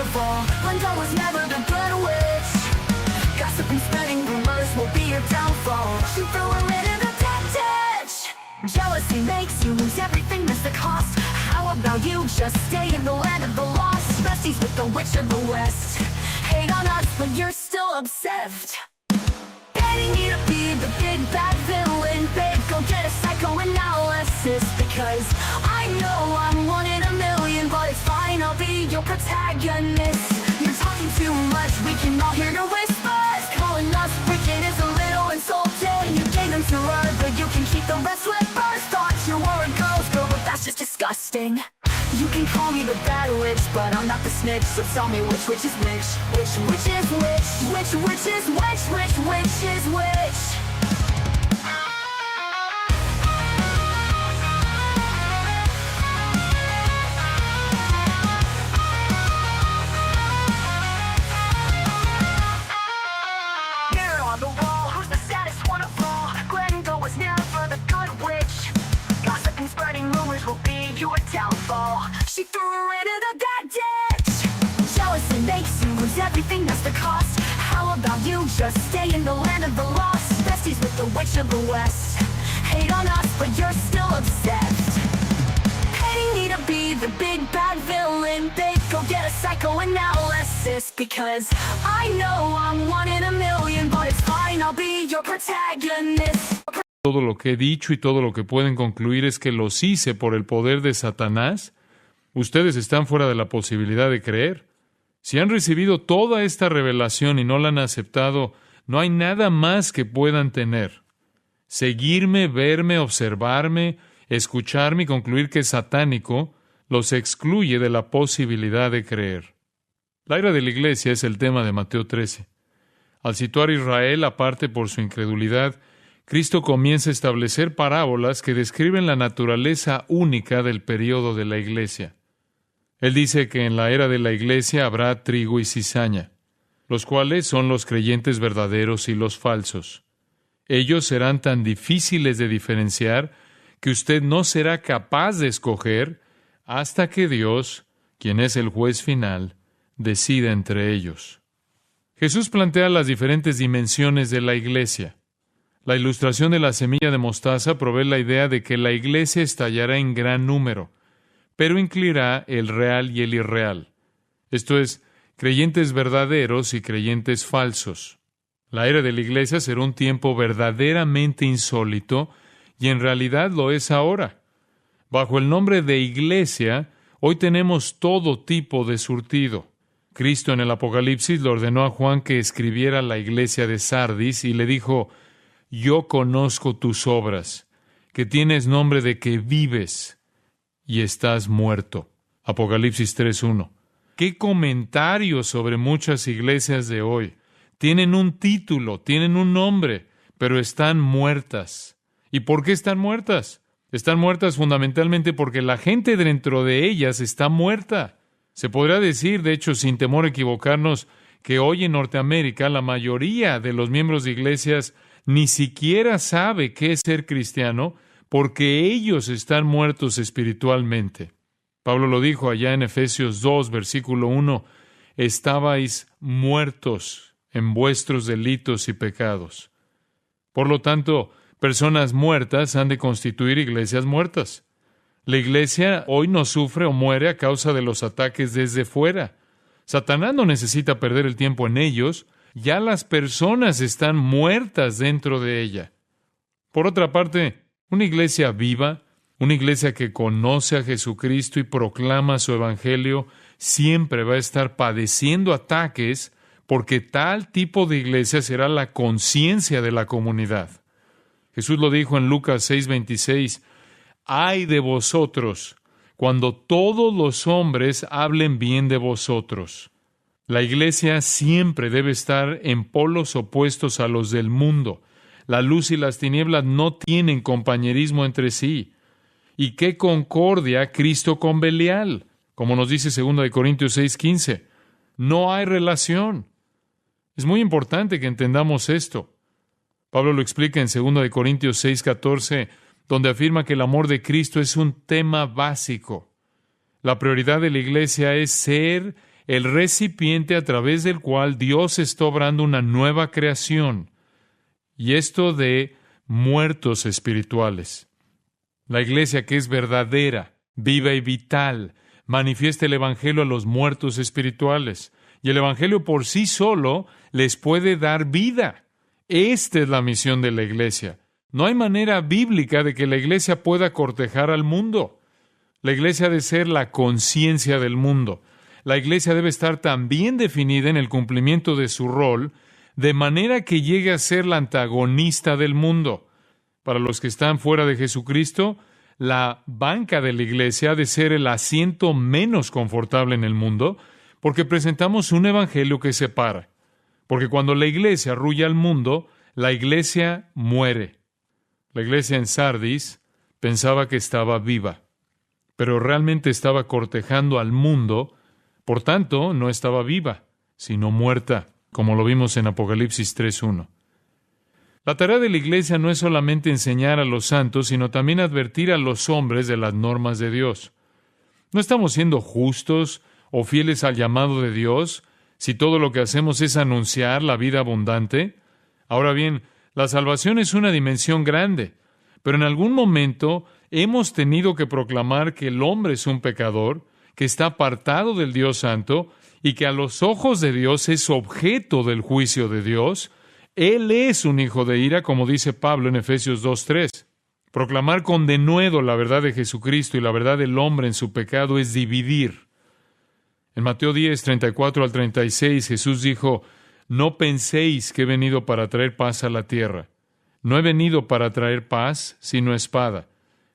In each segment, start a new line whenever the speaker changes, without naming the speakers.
downfall. Linda was never the good witch. Gossip and spreading rumors will be your downfall. She threw her into the dead ditch. Jealousy makes you lose everything, that's the cost. How about you just stay in the land of the lost? Besties with the witch of the west. Hate on us, but you're still obsessed. Getting you to be the big bad villain, babe, go get a psychoanalysis. Because I know I'm one in a million, but it's fine, I'll be your protagonist. You're talking too much, we can all hear your whispers. Calling us wicked is a little insulting. You gave them to her, but you can keep the rest with first thoughts. Your word goes, girl, but that's just disgusting. You can call me the bad witch, but I'm not the snitch. So tell me which is which? Which is which? Which is which is which? Mirror on the wall, who's the saddest one of all? Glenda was never the good witch. Gossip and spreading rumors will be your downfall. She threw her into the dead ditch. Jealousy makes you lose everything, that's the cost. How about you just stay in the land of the lost? Besties with the witch of the west. Hate on us, but you're still obsessed. Hating me to be the big bad villain, babe, go get a psychoanalysis. Because I know I'm one in a million, but it's fine, I'll be your protagonist.
Todo lo que he dicho y todo lo que pueden concluir es que los hice por el poder de Satanás. Ustedes están fuera de la posibilidad de creer. Si han recibido toda esta revelación y no la han aceptado, no hay nada más que puedan tener. Seguirme, verme, observarme, escucharme y concluir que es satánico, los excluye de la posibilidad de creer. La ira de la iglesia es el tema de Mateo 13. Al situar a Israel aparte por su incredulidad, Cristo comienza a establecer parábolas que describen la naturaleza única del período de la iglesia. Él dice que en la era de la iglesia habrá trigo y cizaña, los cuales son los creyentes verdaderos y los falsos. Ellos serán tan difíciles de diferenciar que usted no será capaz de escoger hasta que Dios, quien es el juez final, decida entre ellos. Jesús plantea las diferentes dimensiones de la iglesia. La ilustración de la semilla de mostaza provee la idea de que la iglesia estallará en gran número, pero incluirá el real y el irreal. Esto es, creyentes verdaderos y creyentes falsos. La era de la iglesia será un tiempo verdaderamente insólito, y en realidad lo es ahora. Bajo el nombre de iglesia, hoy tenemos todo tipo de surtido. Cristo en el Apocalipsis le ordenó a Juan que escribiera a la iglesia de Sardis y le dijo: yo conozco tus obras, que tienes nombre de que vives y estás muerto. Apocalipsis 3:1. ¿Qué comentarios sobre muchas iglesias de hoy? Tienen un título, tienen un nombre, pero están muertas. ¿Y por qué están muertas? Están muertas fundamentalmente porque la gente dentro de ellas está muerta. Se podrá decir, de hecho, sin temor a equivocarnos, que hoy en Norteamérica la mayoría de los miembros de iglesias ni siquiera sabe qué es ser cristiano porque ellos están muertos espiritualmente. Pablo lo dijo allá en Efesios 2, versículo 1, estabais muertos en vuestros delitos y pecados. Por lo tanto, personas muertas han de constituir iglesias muertas. La iglesia hoy no sufre o muere a causa de los ataques desde fuera. Satanás no necesita perder el tiempo en ellos, ya las personas están muertas dentro de ella. Por otra parte, una iglesia viva, una iglesia que conoce a Jesucristo y proclama su evangelio, siempre va a estar padeciendo ataques porque tal tipo de iglesia será la conciencia de la comunidad. Jesús lo dijo en Lucas 6:26, ¡ay de vosotros cuando todos los hombres hablen bien de vosotros! La iglesia siempre debe estar en polos opuestos a los del mundo. La luz y las tinieblas no tienen compañerismo entre sí. ¿Y qué concordia Cristo con Belial? Como nos dice 2 Corintios 6:15. No hay relación. Es muy importante que entendamos esto. Pablo lo explica en 2 Corintios 6:14, donde afirma que el amor de Cristo es un tema básico. La prioridad de la iglesia es ser el recipiente a través del cual Dios está obrando una nueva creación, y esto de muertos espirituales. La iglesia que es verdadera, viva y vital, manifiesta el Evangelio a los muertos espirituales, y el Evangelio por sí solo les puede dar vida. Esta es la misión de la iglesia. No hay manera bíblica de que la iglesia pueda cortejar al mundo. La iglesia ha de ser la conciencia del mundo. La iglesia debe estar tan bien definida en el cumplimiento de su rol, de manera que llegue a ser la antagonista del mundo. Para los que están fuera de Jesucristo, la banca de la iglesia ha de ser el asiento menos confortable en el mundo, porque presentamos un evangelio que separa. Porque cuando la iglesia arrulla al mundo, la iglesia muere. La iglesia en Sardis pensaba que estaba viva, pero realmente estaba cortejando al mundo, por tanto, no estaba viva, sino muerta, como lo vimos en Apocalipsis 3:1. La tarea de la iglesia no es solamente enseñar a los santos, sino también advertir a los hombres de las normas de Dios. ¿No estamos siendo justos o fieles al llamado de Dios si todo lo que hacemos es anunciar la vida abundante? Ahora bien, la salvación es una dimensión grande, pero en algún momento hemos tenido que proclamar que el hombre es un pecador, que está apartado del Dios Santo y que a los ojos de Dios es objeto del juicio de Dios. Él es un hijo de ira, como dice Pablo en Efesios 2:3. Proclamar con denuedo la verdad de Jesucristo y la verdad del hombre en su pecado es dividir. En Mateo 10:34 al 36, Jesús dijo: «No penséis que he venido para traer paz a la tierra. No he venido para traer paz, sino espada.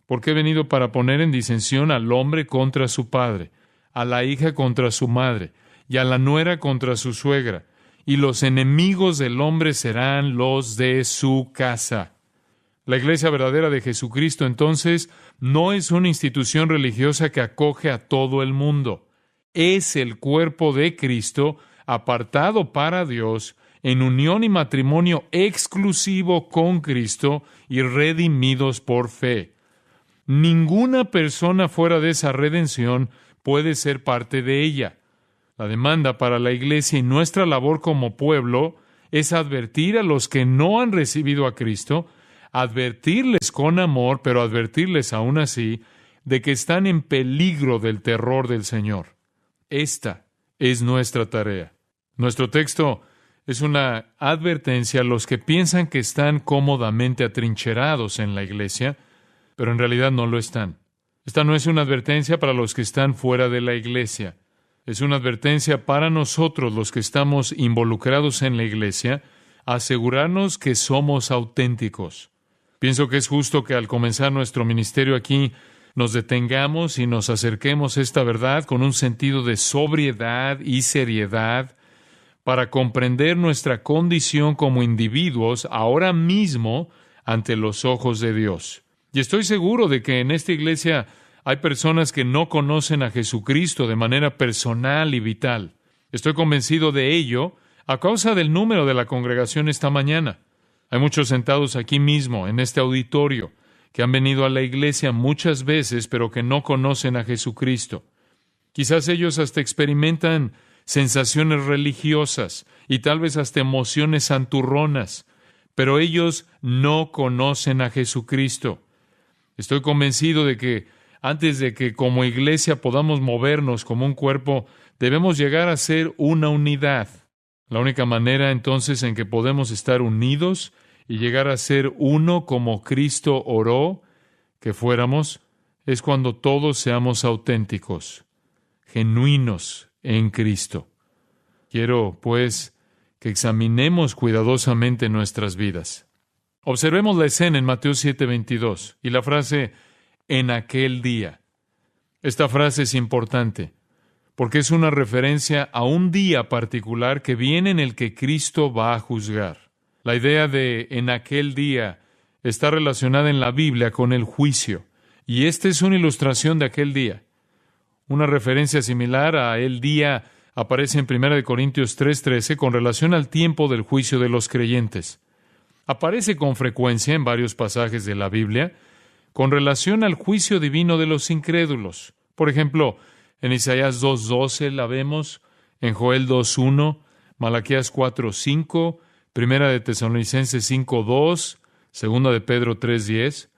Porque he venido para poner en disensión al hombre contra su padre, a la hija contra su madre, y a la nuera contra su suegra. Y los enemigos del hombre serán los de su casa». La iglesia verdadera de Jesucristo, entonces, no es una institución religiosa que acoge a todo el mundo. Es el cuerpo de Cristo, apartado para Dios, en unión y matrimonio exclusivo con Cristo y redimidos por fe. Ninguna persona fuera de esa redención puede ser parte de ella. La demanda para la iglesia y nuestra labor como pueblo es advertir a los que no han recibido a Cristo, advertirles con amor, pero advertirles aún así de que están en peligro del terror del Señor. Esta es nuestra tarea. Nuestro texto es una advertencia a los que piensan que están cómodamente atrincherados en la iglesia, pero en realidad no lo están. Esta no es una advertencia para los que están fuera de la iglesia. Es una advertencia para nosotros, los que estamos involucrados en la iglesia, asegurarnos que somos auténticos. Pienso que es justo que al comenzar nuestro ministerio aquí nos detengamos y nos acerquemos a esta verdad con un sentido de sobriedad y seriedad para comprender nuestra condición como individuos ahora mismo ante los ojos de Dios. Y estoy seguro de que en esta iglesia hay personas que no conocen a Jesucristo de manera personal y vital. Estoy convencido de ello a causa del número de la congregación esta mañana. Hay muchos sentados aquí mismo, en este auditorio, que han venido a la iglesia muchas veces, pero que no conocen a Jesucristo. Quizás ellos hasta experimentan sensaciones religiosas y tal vez hasta emociones santurronas, pero ellos no conocen a Jesucristo. Estoy convencido de que antes de que como iglesia podamos movernos como un cuerpo, debemos llegar a ser una unidad. La única manera entonces en que podemos estar unidos y llegar a ser uno como Cristo oró que fuéramos, es cuando todos seamos auténticos, genuinos en Cristo. Quiero, pues, que examinemos cuidadosamente nuestras vidas. Observemos la escena en Mateo 7:22 y la frase «en aquel día». Esta frase es importante porque es una referencia a un día particular que viene en el que Cristo va a juzgar. La idea de «en aquel día» está relacionada en la Biblia con el juicio, y esta es una ilustración de aquel día. Una referencia similar a el día aparece en 1 Corintios 3:13 con relación al tiempo del juicio de los creyentes. Aparece con frecuencia en varios pasajes de la Biblia con relación al juicio divino de los incrédulos. Por ejemplo, en Isaías 2:12 la vemos, en Joel 2:1, Malaquías 4:5, Primera de Tesalonicenses 5:2, Segunda de Pedro 3:10.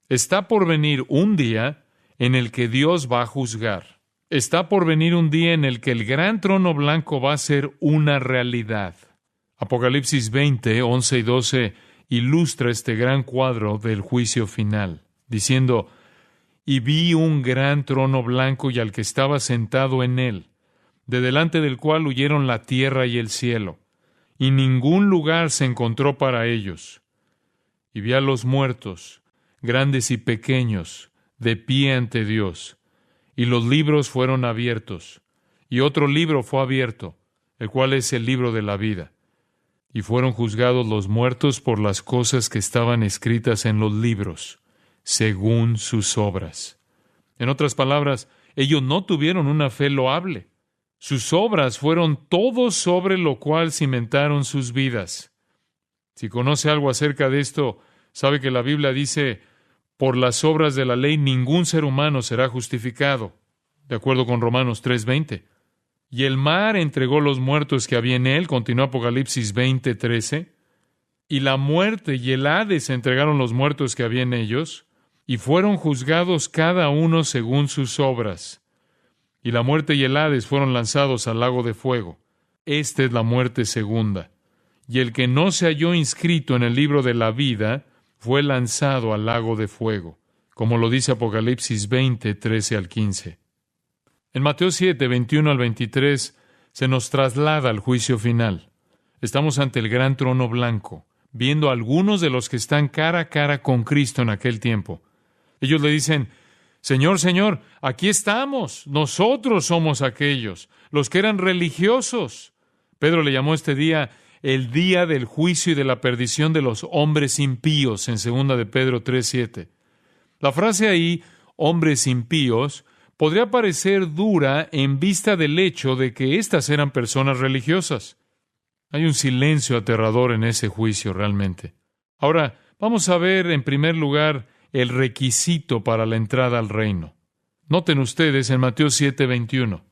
Está por venir un día en el que Dios va a juzgar. Está por venir un día en el que el gran trono blanco va a ser una realidad. Apocalipsis 20, 11 y 12 ilustra este gran cuadro del juicio final, diciendo: y vi un gran trono blanco y al que estaba sentado en él, de delante del cual huyeron la tierra y el cielo, y ningún lugar se encontró para ellos. Y vi a los muertos, grandes y pequeños, de pie ante Dios, y los libros fueron abiertos, y otro libro fue abierto, el cual es el libro de la vida. Y fueron juzgados los muertos por las cosas que estaban escritas en los libros, según sus obras. En otras palabras, ellos no tuvieron una fe loable. Sus obras fueron todo sobre lo cual cimentaron sus vidas. Si conoce algo acerca de esto, sabe que la Biblia dice: por las obras de la ley ningún ser humano será justificado, de acuerdo con Romanos 3:20. Y el mar entregó los muertos que había en él, continuó Apocalipsis 20:13. Y la muerte y el Hades entregaron los muertos que había en ellos, y fueron juzgados cada uno según sus obras. Y la muerte y el Hades fueron lanzados al lago de fuego. Esta es la muerte segunda. Y el que no se halló inscrito en el libro de la vida fue lanzado al lago de fuego, como lo dice Apocalipsis 20, 13 al 15. En Mateo 7, 21 al 23, se nos traslada al juicio final. Estamos ante el gran trono blanco, viendo a algunos de los que están cara a cara con Cristo en aquel tiempo. Ellos le dicen: Señor, Señor, aquí estamos, nosotros somos aquellos, los que eran religiosos. Pedro le llamó este día el día del juicio y de la perdición de los hombres impíos, en 2 de Pedro 3:7. La frase ahí, hombres impíos, podría parecer dura en vista del hecho de que éstas eran personas religiosas. Hay un silencio aterrador en ese juicio realmente. Ahora, vamos a ver en primer lugar el requisito para la entrada al reino. Noten ustedes en Mateo 7:21.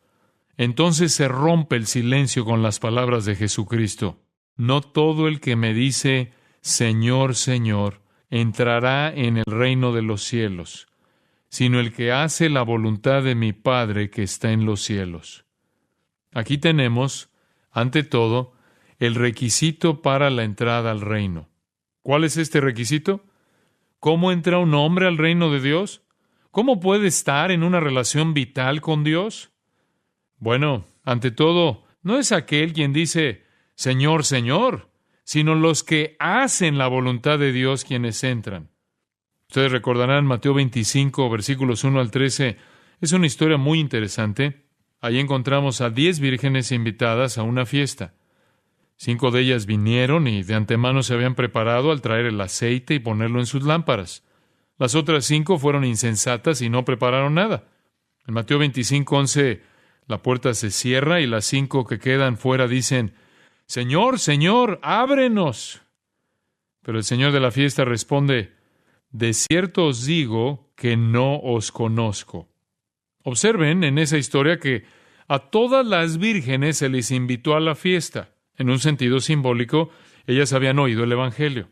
Entonces se rompe el silencio con las palabras de Jesucristo. No todo el que me dice, Señor, Señor, entrará en el reino de los cielos, sino el que hace la voluntad de mi Padre que está en los cielos. Aquí tenemos, ante todo, el requisito para la entrada al reino. ¿Cuál es este requisito? ¿Cómo entra un hombre al reino de Dios? ¿Cómo puede estar en una relación vital con Dios? Bueno, ante todo, no es aquel quien dice, Señor, Señor, sino los que hacen la voluntad de Dios quienes entran. Ustedes recordarán Mateo 25, versículos 1 al 13. Es una historia muy interesante. Ahí encontramos a 10 vírgenes invitadas a una fiesta. 5 de ellas vinieron y de antemano se habían preparado al traer el aceite y ponerlo en sus lámparas. Las otras 5 fueron insensatas y no prepararon nada. En Mateo 25, 11, la puerta se cierra y las 5 que quedan fuera dicen, Señor, Señor, ábrenos. Pero el Señor de la fiesta responde, de cierto os digo que no os conozco. Observen en esa historia que a todas las vírgenes se les invitó a la fiesta. En un sentido simbólico, ellas habían oído el Evangelio.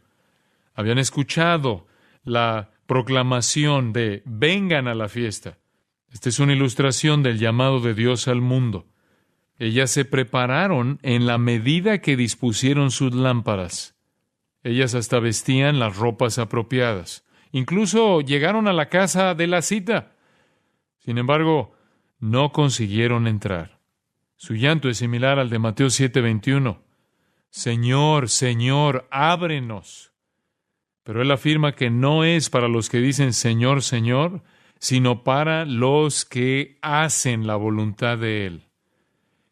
Habían escuchado la proclamación de vengan a la fiesta. Esta es una ilustración del llamado de Dios al mundo. Ellas se prepararon en la medida que dispusieron sus lámparas. Ellas hasta vestían las ropas apropiadas. Incluso llegaron a la casa de la cita. Sin embargo, no consiguieron entrar. Su llanto es similar al de Mateo 7:21. Señor, Señor, ábrenos. Pero él afirma que no es para los que dicen Señor, Señor, sino para los que hacen la voluntad de Él.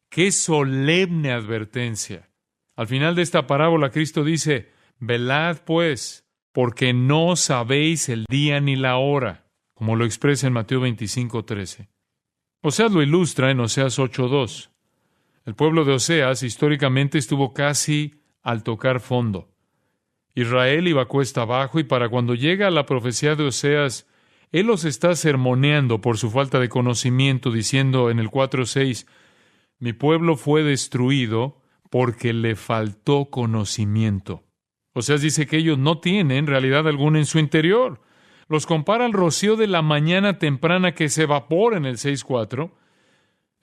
¡Qué solemne advertencia! Al final de esta parábola, Cristo dice, velad pues, porque no sabéis el día ni la hora, como lo expresa en Mateo 25:13. Oseas lo ilustra en Oseas 8:2. El pueblo de Oseas históricamente estuvo casi al tocar fondo. Israel iba cuesta abajo y para cuando llega la profecía de Oseas, él los está sermoneando por su falta de conocimiento, diciendo en el 4:6, Mi pueblo fue destruido porque le faltó conocimiento. Oseas dice que ellos no tienen realidad alguna en su interior. Los compara al rocío de la mañana temprana que se evapora en el 6:4.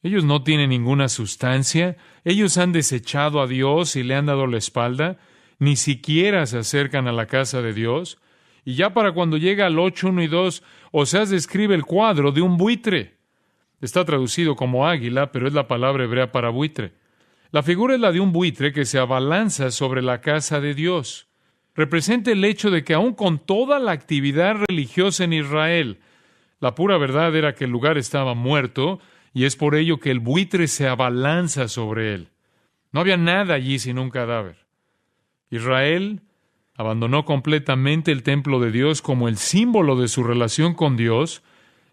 Ellos no tienen ninguna sustancia. Ellos han desechado a Dios y le han dado la espalda. Ni siquiera se acercan a la casa de Dios. Y ya para cuando llega al 8:1 y 2, Oseas describe el cuadro de un buitre. Está traducido como águila, pero es la palabra hebrea para buitre. La figura es la de un buitre que se abalanza sobre la casa de Dios. Representa el hecho de que aun con toda la actividad religiosa en Israel, la pura verdad era que el lugar estaba muerto, y es por ello que el buitre se abalanza sobre él. No había nada allí sino un cadáver. Israel abandonó completamente el templo de Dios como el símbolo de su relación con Dios,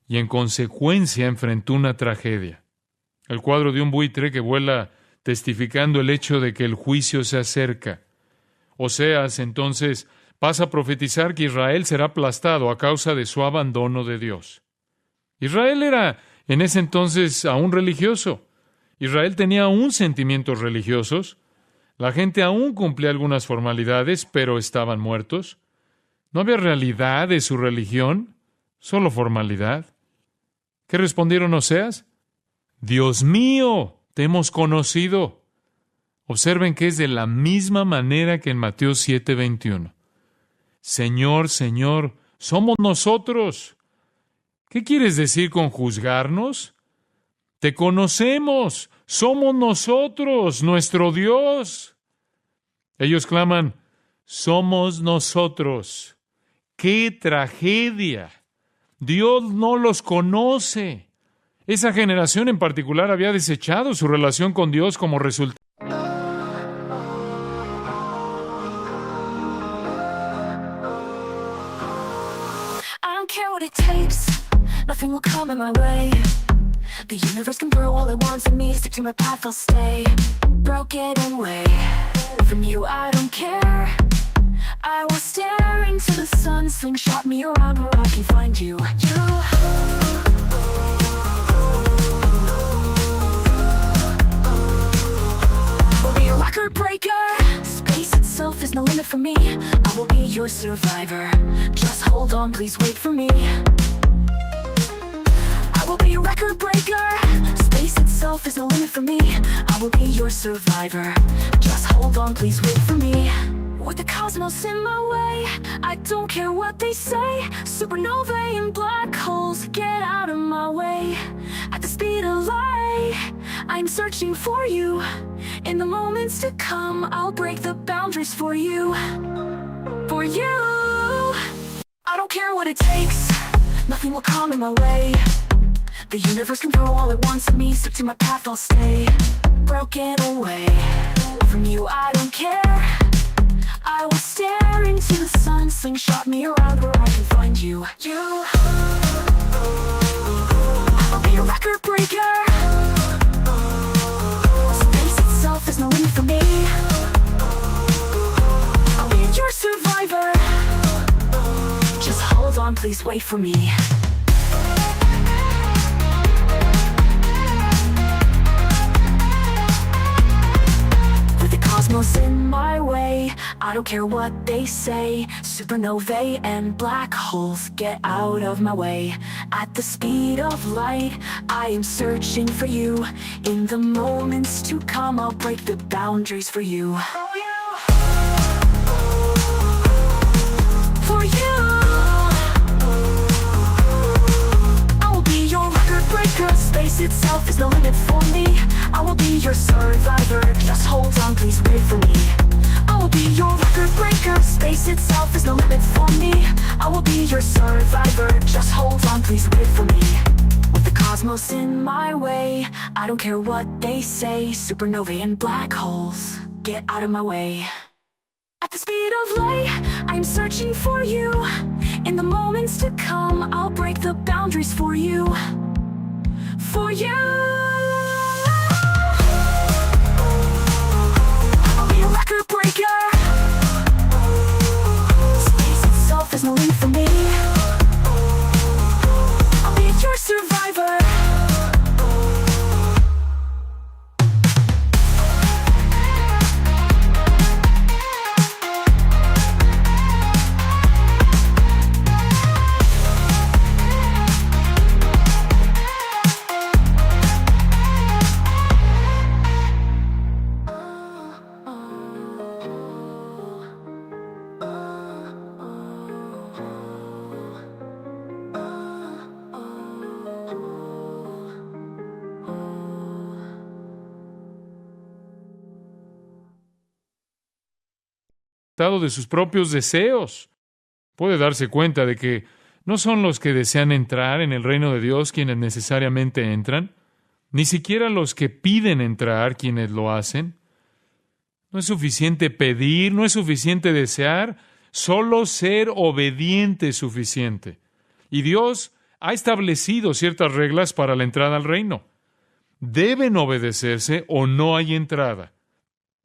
y en consecuencia enfrentó una tragedia. El cuadro de un buitre que vuela testificando el hecho de que el juicio se acerca. Oseas entonces pasa a profetizar que Israel será aplastado a causa de su abandono de Dios. Israel era en ese entonces aún religioso. Israel tenía aún sentimientos religiosos. La gente aún cumplía algunas formalidades, pero estaban muertos. No había realidad de su religión, solo formalidad. ¿Qué respondieron Oseas? Dios mío, te hemos conocido. Observen que es de la misma manera que en Mateo 7:21. Señor, Señor, somos nosotros. ¿Qué quieres decir con juzgarnos? Te conocemos, somos nosotros, nuestro Dios. Ellos claman, somos nosotros. ¡Qué tragedia! Dios no los conoce. Esa generación en particular había desechado su relación con Dios como resultado.
I don't care what it takes, nothing will come in my way. The universe can throw all it wants at me, stick to my path, I'll stay. Broken away from you, I don't care. I will stare into the sun, slingshot me around where I can find you. Will be a record breaker. Space itself is no limit for me. I will be your survivor. Just hold on, please wait for me. I will be a record breaker. Space itself is no limit for me. I will be your survivor. Just hold on, please wait for me. With the cosmos in my way, I don't care what they say. Supernovae and black holes, get out of my way. At the speed of light, I'm searching for you. In the moments to come, I'll break the boundaries for you. For you. I don't care what it takes, nothing will come in my way. The universe can throw all it wants at me, stick to my path, I'll stay. Broken away from you, I don't care. I will stare into the sun, slingshot me around where I can find you. I'll be a record breaker. Space itself is no limit for me. I'll be your survivor. Just hold on, please wait for me. Cosmos in my way, I don't care what they say. Supernovae and black holes, get out of my way. At the speed of light, I am searching for you. In the moments to come, I'll break the boundaries for you. For you. I will be your record breaker. Space itself is no limit for me. I will be your survivor. Just hold on, please wait for me. I will be your record breaker. Space itself is no limit for me. I will be your survivor. Just hold on, please wait for me. With the cosmos in my way, I don't care what they say. Supernovae and black holes, get out of my way. At the speed of light, I'm searching for you. In the moments to come, I'll break the boundaries for you. For you. Record breaker. Space itself is no limit for me. I'll be your survivor.
de sus propios deseos. Puede darse cuenta de que no son los que desean entrar en el reino de Dios quienes necesariamente entran, ni siquiera los que piden entrar quienes lo hacen. No es suficiente pedir, no es suficiente desear, solo ser obediente es suficiente. Y Dios ha establecido ciertas reglas para la entrada al reino. Deben obedecerse o no hay entrada.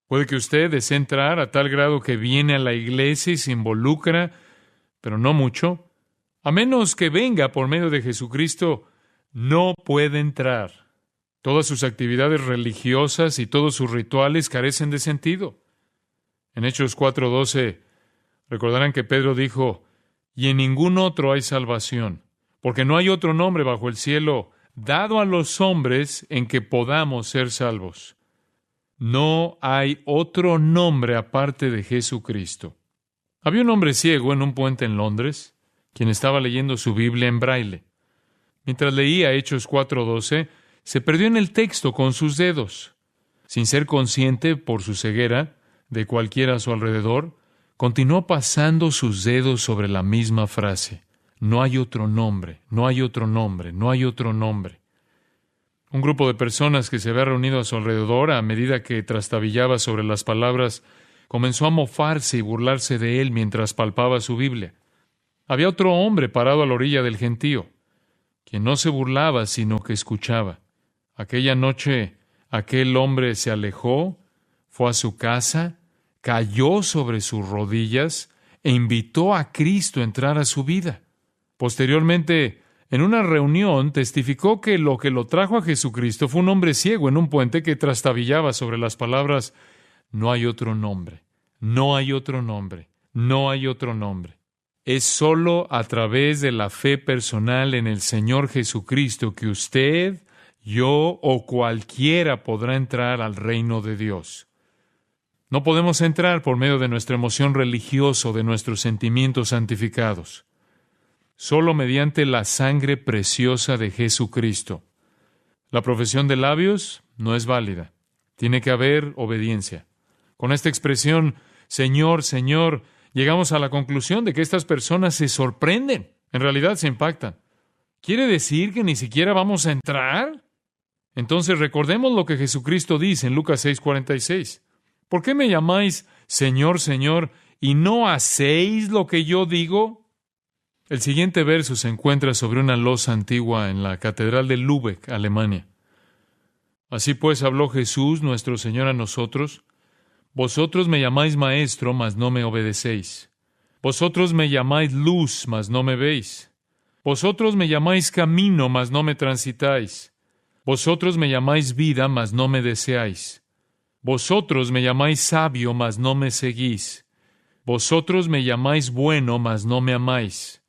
Puede que usted desee entrar a tal grado que viene a la iglesia y se involucra, pero no mucho. A menos que venga por medio de Jesucristo, no puede entrar. Todas sus actividades religiosas y todos sus rituales carecen de sentido. En Hechos 4:12, recordarán que Pedro dijo, «Y en ningún otro hay salvación, porque no hay otro nombre bajo el cielo dado a los hombres en que podamos ser salvos». No hay otro nombre aparte de Jesucristo. Había un hombre ciego en un puente en Londres, quien estaba leyendo su Biblia en braille. Mientras leía Hechos 4:12, se perdió en el texto con sus dedos. Sin ser consciente, por su ceguera, de cualquiera a su alrededor, continuó pasando sus dedos sobre la misma frase. No hay otro nombre, no hay otro nombre, no hay otro nombre. Un grupo de personas que se había reunido a su alrededor, a medida que trastabillaba sobre las palabras, comenzó a mofarse y burlarse de él mientras palpaba su Biblia. Había otro hombre parado a la orilla del gentío, quien no se burlaba, sino que escuchaba. Aquella noche, aquel hombre se alejó, fue a su casa, cayó sobre sus rodillas e invitó a Cristo a entrar a su vida. Posteriormente, en una reunión, testificó que lo trajo a Jesucristo fue un hombre ciego en un puente que trastabillaba sobre las palabras, no hay otro nombre, no hay otro nombre, no hay otro nombre. Es solo a través de la fe personal en el Señor Jesucristo que usted, yo o cualquiera podrá entrar al reino de Dios. No podemos entrar por medio de nuestra emoción religiosa o de nuestros sentimientos santificados. Solo mediante la sangre preciosa de Jesucristo. La profesión de labios no es válida. Tiene que haber obediencia. Con esta expresión, Señor, Señor, llegamos a la conclusión de que estas personas se sorprenden. En realidad se impactan. ¿Quiere decir que ni siquiera vamos a entrar? Entonces recordemos lo que Jesucristo dice en Lucas 6:46. ¿Por qué me llamáis Señor, Señor, y no hacéis lo que yo digo? El siguiente verso se encuentra sobre una losa antigua en la Catedral de Lübeck, Alemania. Así pues habló Jesús, nuestro Señor, a nosotros. Vosotros me llamáis maestro, mas no me obedecéis. Vosotros me llamáis luz, mas no me veis. Vosotros me llamáis camino, mas no me transitáis. Vosotros me llamáis vida, mas no me deseáis. Vosotros me llamáis sabio, mas no me seguís. Vosotros me llamáis bueno, mas no me amáis.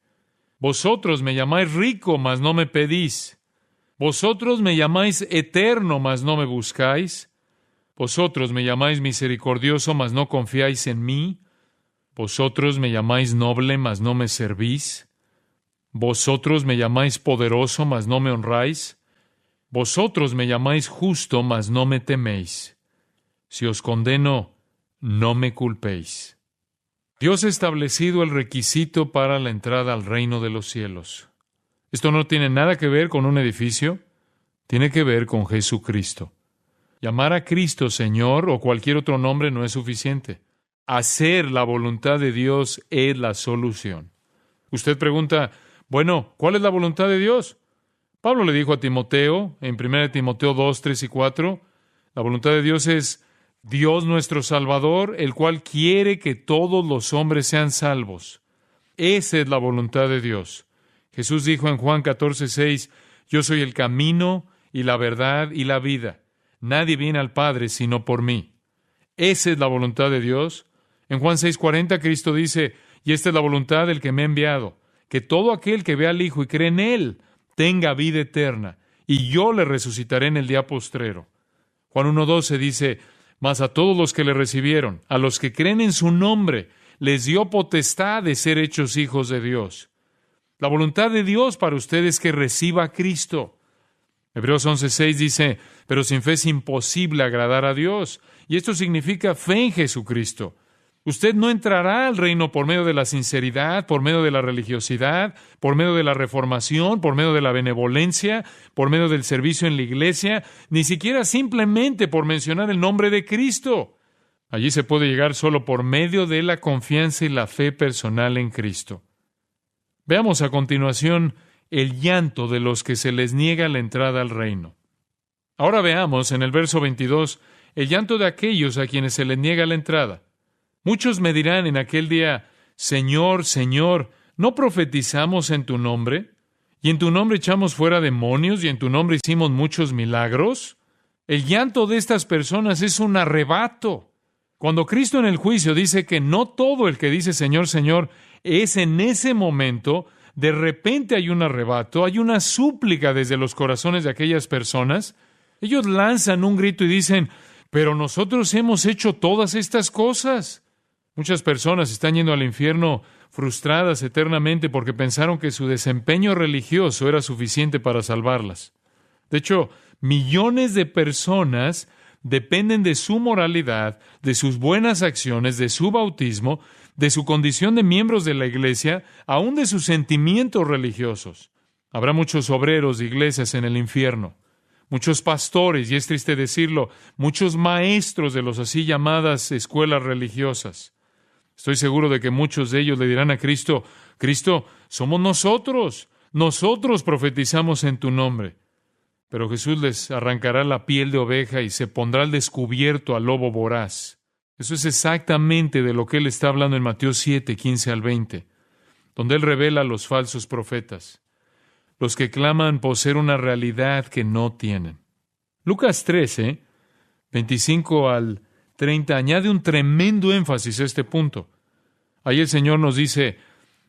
Vosotros me llamáis rico, mas no me pedís. Vosotros me llamáis eterno, mas no me buscáis. Vosotros me llamáis misericordioso, mas no confiáis en mí. Vosotros me llamáis noble, mas no me servís. Vosotros me llamáis poderoso, mas no me honráis. Vosotros me llamáis justo, mas no me teméis. Si os condeno, no me culpéis. Dios ha establecido el requisito para la entrada al reino de los cielos. Esto no tiene nada que ver con un edificio, tiene que ver con Jesucristo. Llamar a Cristo Señor o cualquier otro nombre no es suficiente. Hacer la voluntad de Dios es la solución. Usted pregunta, bueno, ¿cuál es la voluntad de Dios? Pablo le dijo a Timoteo, en 1 Timoteo 2, 3 y 4, la voluntad de Dios es Dios nuestro Salvador, el cual quiere que todos los hombres sean salvos. Esa es la voluntad de Dios. Jesús dijo en Juan 14, 6, yo soy el camino y la verdad y la vida. Nadie viene al Padre sino por mí. Esa es la voluntad de Dios. En Juan 6:40 Cristo dice, y esta es la voluntad del que me ha enviado, que todo aquel que ve al Hijo y cree en Él tenga vida eterna, y yo le resucitaré en el día postrero. Juan 1:12 dice, mas a todos los que le recibieron, a los que creen en su nombre, les dio potestad de ser hechos hijos de Dios. La voluntad de Dios para usted es que reciba a Cristo. Hebreos 11:6 dice, pero sin fe es imposible agradar a Dios. Y esto significa fe en Jesucristo. Usted no entrará al reino por medio de la sinceridad, por medio de la religiosidad, por medio de la reformación, por medio de la benevolencia, por medio del servicio en la iglesia, ni siquiera simplemente por mencionar el nombre de Cristo. Allí se puede llegar solo por medio de la confianza y la fe personal en Cristo. Veamos a continuación el llanto de los que se les niega la entrada al reino. Ahora veamos en el verso 22 el llanto de aquellos a quienes se les niega la entrada. Muchos me dirán en aquel día, Señor, Señor, ¿no profetizamos en tu nombre? ¿Y en tu nombre echamos fuera demonios? ¿Y en tu nombre hicimos muchos milagros? El llanto de estas personas es un arrebato. Cuando Cristo en el juicio dice que no todo el que dice Señor, Señor, es en ese momento, de repente hay un arrebato, hay una súplica desde los corazones de aquellas personas. Ellos lanzan un grito y dicen, pero nosotros hemos hecho todas estas cosas. Muchas personas están yendo al infierno frustradas eternamente porque pensaron que su desempeño religioso era suficiente para salvarlas. De hecho, millones de personas dependen de su moralidad, de sus buenas acciones, de su bautismo, de su condición de miembros de la iglesia, aún de sus sentimientos religiosos. Habrá muchos obreros de iglesias en el infierno, muchos pastores, y es triste decirlo, muchos maestros de las así llamadas escuelas religiosas. Estoy seguro de que muchos de ellos le dirán a Cristo, Cristo, somos nosotros profetizamos en tu nombre. Pero Jesús les arrancará la piel de oveja y se pondrá al descubierto al lobo voraz. Eso es exactamente de lo que Él está hablando en Mateo 7, 15 al 20, donde Él revela a los falsos profetas, los que claman poseer una realidad que no tienen. Lucas 13, 25 al 30, añade un tremendo énfasis a este punto. Ahí el Señor nos dice,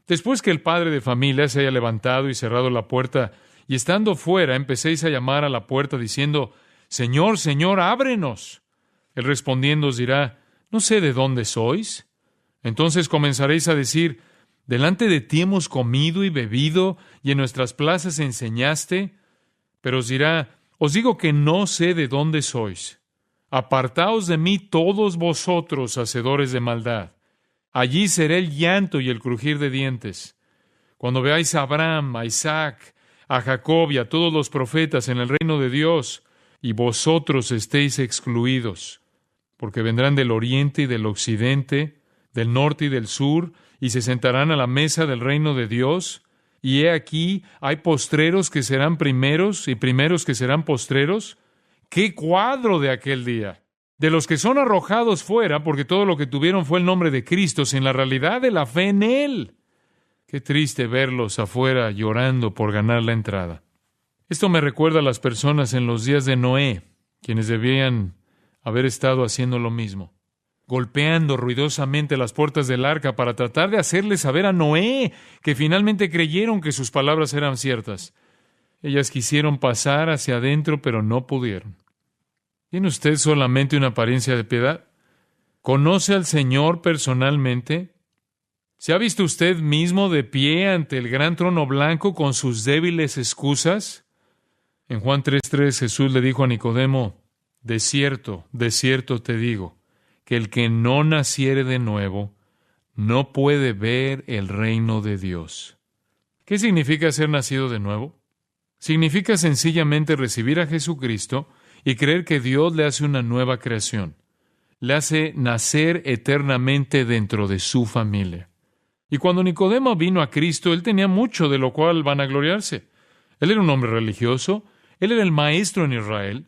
después que el padre de familia se haya levantado y cerrado la puerta, y estando fuera, empecéis a llamar a la puerta diciendo, Señor, Señor, ábrenos. Él respondiendo os dirá, ¿no sé de dónde sois? Entonces comenzaréis a decir, delante de ti hemos comido y bebido, y en nuestras plazas enseñaste. Pero os dirá, os digo que no sé de dónde sois. Apartaos de mí todos vosotros, hacedores de maldad. Allí será el llanto y el crujir de dientes. Cuando veáis a Abraham, a Isaac, a Jacob y a todos los profetas en el reino de Dios, y vosotros estéis excluidos, porque vendrán del oriente y del occidente, del norte y del sur, y se sentarán a la mesa del reino de Dios. Y he aquí, hay postreros que serán primeros y primeros que serán postreros. ¡Qué cuadro de aquel día! De los que son arrojados fuera, porque todo lo que tuvieron fue el nombre de Cristo, sin la realidad de la fe en Él. Qué triste verlos afuera llorando por ganar la entrada. Esto me recuerda a las personas en los días de Noé, quienes debían haber estado haciendo lo mismo, golpeando ruidosamente las puertas del arca para tratar de hacerle saber a Noé que finalmente creyeron que sus palabras eran ciertas. Ellas quisieron pasar hacia adentro, pero no pudieron. ¿Tiene usted solamente una apariencia de piedad? ¿Conoce al Señor personalmente? ¿Se ha visto usted mismo de pie ante el gran trono blanco con sus débiles excusas? En Juan 3:3 Jesús le dijo a Nicodemo, de cierto te digo, que el que no naciere de nuevo no puede ver el reino de Dios. ¿Qué significa ser nacido de nuevo? Significa sencillamente recibir a Jesucristo y creer que Dios le hace una nueva creación. Le hace nacer eternamente dentro de su familia. Y cuando Nicodemo vino a Cristo, él tenía mucho de lo cual vanagloriarse. Él era un hombre religioso, él era el maestro en Israel.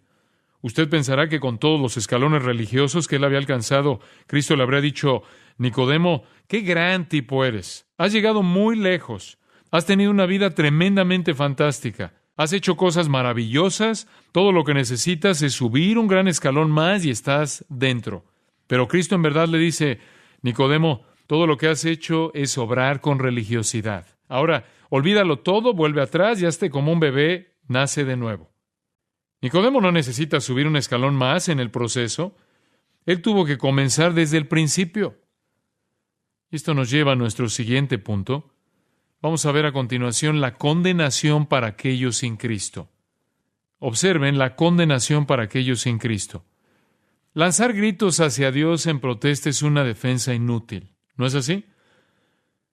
Usted pensará que con todos los escalones religiosos que él había alcanzado, Cristo le habría dicho, Nicodemo, qué gran tipo eres. Has llegado muy lejos. Has tenido una vida tremendamente fantástica. Has hecho cosas maravillosas. Todo lo que necesitas es subir un gran escalón más y estás dentro. Pero Cristo en verdad le dice, Nicodemo, todo lo que has hecho es obrar con religiosidad. Ahora, olvídalo todo, vuelve atrás y hazte como un bebé, nace de nuevo. Nicodemo no necesita subir un escalón más en el proceso. Él tuvo que comenzar desde el principio. Esto nos lleva a nuestro siguiente punto. Vamos a ver a continuación la condenación para aquellos sin Cristo. Observen la condenación para aquellos sin Cristo. Lanzar gritos hacia Dios en protesta es una defensa inútil. ¿No es así?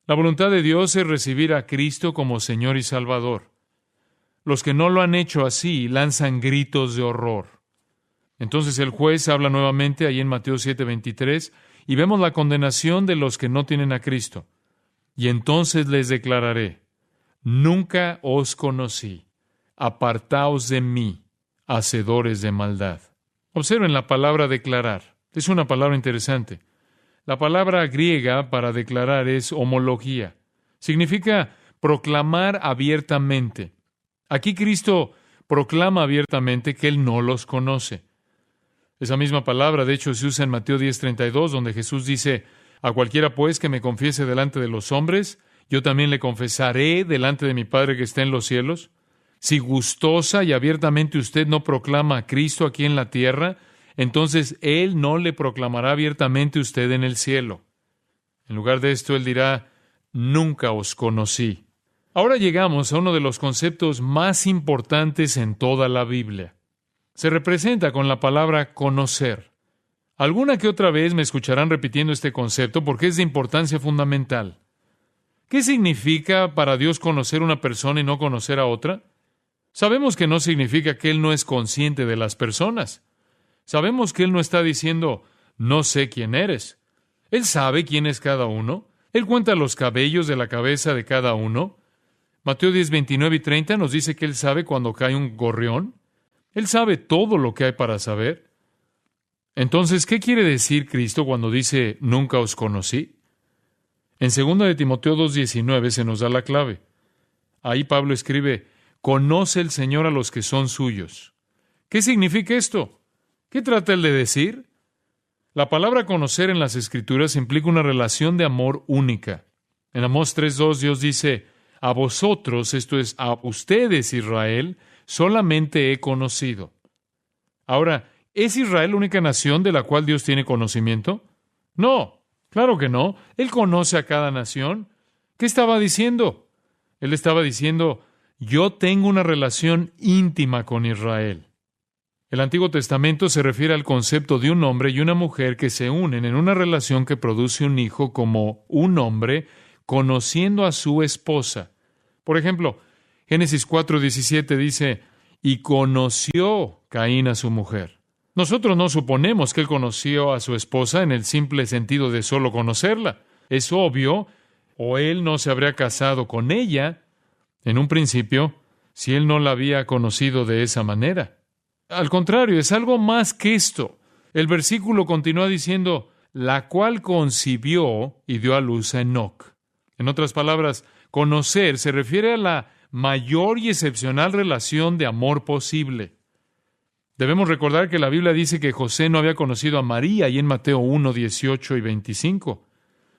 La voluntad de Dios es recibir a Cristo como Señor y Salvador. Los que no lo han hecho así lanzan gritos de horror. Entonces el juez habla nuevamente ahí en Mateo 7:23 y vemos la condenación de los que no tienen a Cristo. Y entonces les declararé: nunca os conocí, apartaos de mí, hacedores de maldad. Observen la palabra declarar. Es una palabra interesante. La palabra griega para declarar es homología. Significa proclamar abiertamente. Aquí Cristo proclama abiertamente que Él no los conoce. Esa misma palabra, de hecho, se usa en Mateo 10:32, donde Jesús dice: a cualquiera pues que me confiese delante de los hombres, yo también le confesaré delante de mi Padre que está en los cielos. Si gustosa y abiertamente usted no proclama a Cristo aquí en la tierra, entonces Él no le proclamará abiertamente a usted en el cielo. En lugar de esto, Él dirá: nunca os conocí. Ahora llegamos a uno de los conceptos más importantes en toda la Biblia. Se representa con la palabra conocer. Alguna que otra vez me escucharán repitiendo este concepto porque es de importancia fundamental. ¿Qué significa para Dios conocer una persona y no conocer a otra? Sabemos que no significa que Él no es consciente de las personas. Sabemos que Él no está diciendo: no sé quién eres. Él sabe quién es cada uno. Él cuenta los cabellos de la cabeza de cada uno. Mateo 10:29 y 30 nos dice que Él sabe cuando cae un gorrión. Él sabe todo lo que hay para saber. Entonces, ¿qué quiere decir Cristo cuando dice: nunca os conocí? En 2 de Timoteo 2:19 se nos da la clave. Ahí Pablo escribe: conoce el Señor a los que son suyos. ¿Qué significa esto? ¿Qué trata él de decir? La palabra conocer en las Escrituras implica una relación de amor única. En Amós 3:2 Dios dice: a vosotros, esto es, a ustedes, Israel, solamente he conocido. Ahora, ¿es Israel la única nación de la cual Dios tiene conocimiento? No, claro que no. Él conoce a cada nación. ¿Qué estaba diciendo? Él estaba diciendo: yo tengo una relación íntima con Israel. El Antiguo Testamento se refiere al concepto de un hombre y una mujer que se unen en una relación que produce un hijo como un hombre conociendo a su esposa. Por ejemplo, Génesis 4:17 dice: y conoció Caín a su mujer. Nosotros no suponemos que él conoció a su esposa en el simple sentido de solo conocerla. Es obvio, o él no se habría casado con ella en un principio si él no la había conocido de esa manera. Al contrario, es algo más que esto. El versículo continúa diciendo: la cual concibió y dio a luz a Enoc. En otras palabras, conocer se refiere a la mayor y excepcional relación de amor posible. Debemos recordar que la Biblia dice que José no había conocido a María, y en Mateo 1:18 y 25.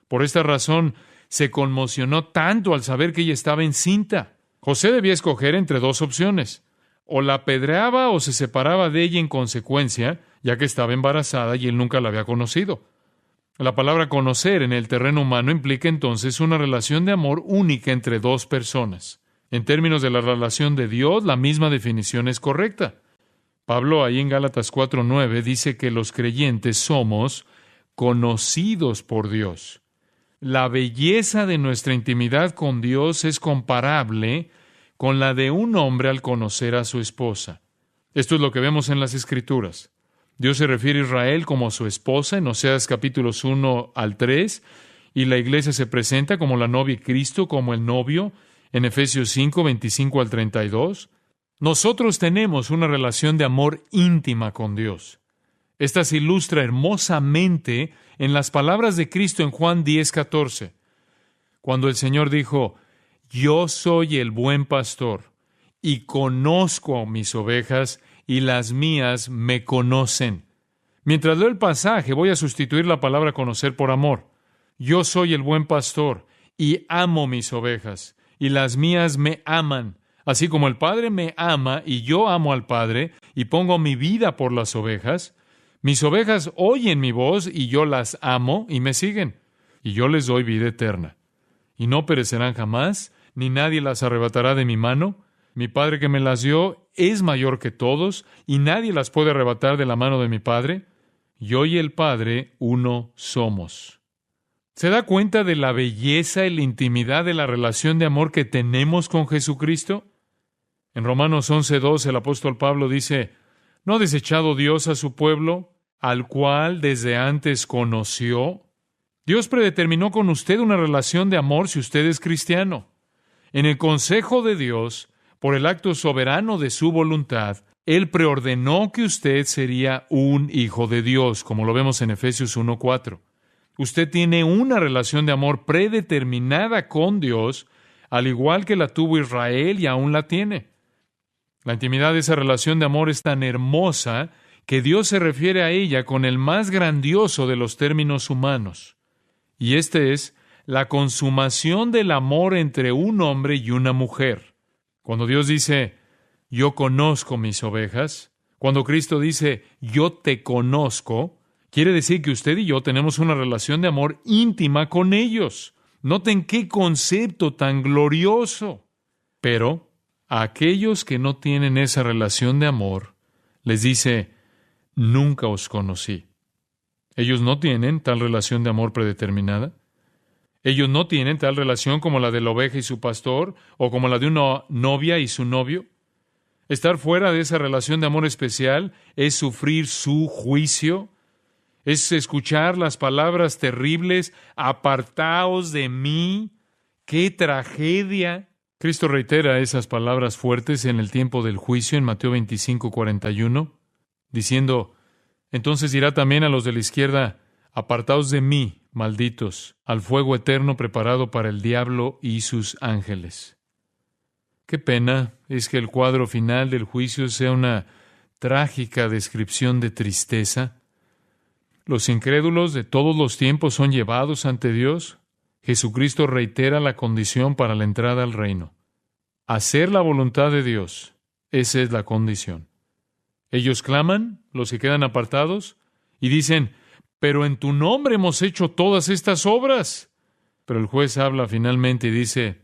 Por esta razón, se conmocionó tanto al saber que ella estaba encinta. José debía escoger entre dos opciones: o la apedreaba o se separaba de ella en consecuencia, ya que estaba embarazada y él nunca la había conocido. La palabra conocer en el terreno humano implica entonces una relación de amor única entre dos personas. En términos de la relación de Dios, la misma definición es correcta. Pablo, ahí en Gálatas 4:9, dice que los creyentes somos conocidos por Dios. La belleza de nuestra intimidad con Dios es comparable con la de un hombre al conocer a su esposa. Esto es lo que vemos en las Escrituras. Dios se refiere a Israel como su esposa en Oseas capítulos 1 al 3, y la iglesia se presenta como la novia y Cristo como el novio en Efesios 5, 25 al 32. Nosotros tenemos una relación de amor íntima con Dios. Esta se ilustra hermosamente en las palabras de Cristo en Juan 10:14, cuando el Señor dijo: yo soy el buen pastor, y conozco a mis ovejas, y las mías me conocen. Mientras leo el pasaje, voy a sustituir la palabra conocer por amor. Yo soy el buen pastor, y amo mis ovejas, y las mías me aman, así como el Padre me ama, y yo amo al Padre, y pongo mi vida por las ovejas. Mis ovejas oyen mi voz, y yo las amo, y me siguen, y yo les doy vida eterna. Y no perecerán jamás, ni nadie las arrebatará de mi mano. Mi Padre que me las dio es mayor que todos, y nadie las puede arrebatar de la mano de mi Padre. Yo y el Padre uno somos. ¿Se da cuenta de la belleza y la intimidad de la relación de amor que tenemos con Jesucristo? En Romanos 11:2 el apóstol Pablo dice, ¿no ha desechado Dios a su pueblo, al cual desde antes conoció? Dios predeterminó con usted una relación de amor si usted es cristiano. En el consejo de Dios, por el acto soberano de su voluntad, Él preordenó que usted sería un hijo de Dios, como lo vemos en Efesios 1:4. Usted tiene una relación de amor predeterminada con Dios, al igual que la tuvo Israel y aún la tiene. La intimidad de esa relación de amor es tan hermosa que Dios se refiere a ella con el más grandioso de los términos humanos. Y este es la consumación del amor entre un hombre y una mujer. Cuando Dios dice, yo conozco mis ovejas, cuando Cristo dice, yo te conozco, quiere decir que usted y yo tenemos una relación de amor íntima con ellos. Noten qué concepto tan glorioso. Pero a aquellos que no tienen esa relación de amor, les dice, nunca os conocí. Ellos no tienen tal relación de amor predeterminada. Ellos no tienen tal relación como la de la oveja y su pastor, o como la de una novia y su novio. Estar fuera de esa relación de amor especial es sufrir su juicio, es escuchar las palabras terribles, apartaos de mí, ¡qué tragedia! Cristo reitera esas palabras fuertes en el tiempo del juicio en Mateo 25:41, diciendo, entonces dirá también a los de la izquierda, apartaos de mí, malditos, al fuego eterno preparado para el diablo y sus ángeles. Qué pena es que el cuadro final del juicio sea una trágica descripción de tristeza. Los incrédulos de todos los tiempos son llevados ante Dios. Jesucristo reitera la condición para la entrada al reino. Hacer la voluntad de Dios, esa es la condición. Ellos claman, los que quedan apartados, y dicen, pero en tu nombre hemos hecho todas estas obras. Pero el juez habla finalmente y dice,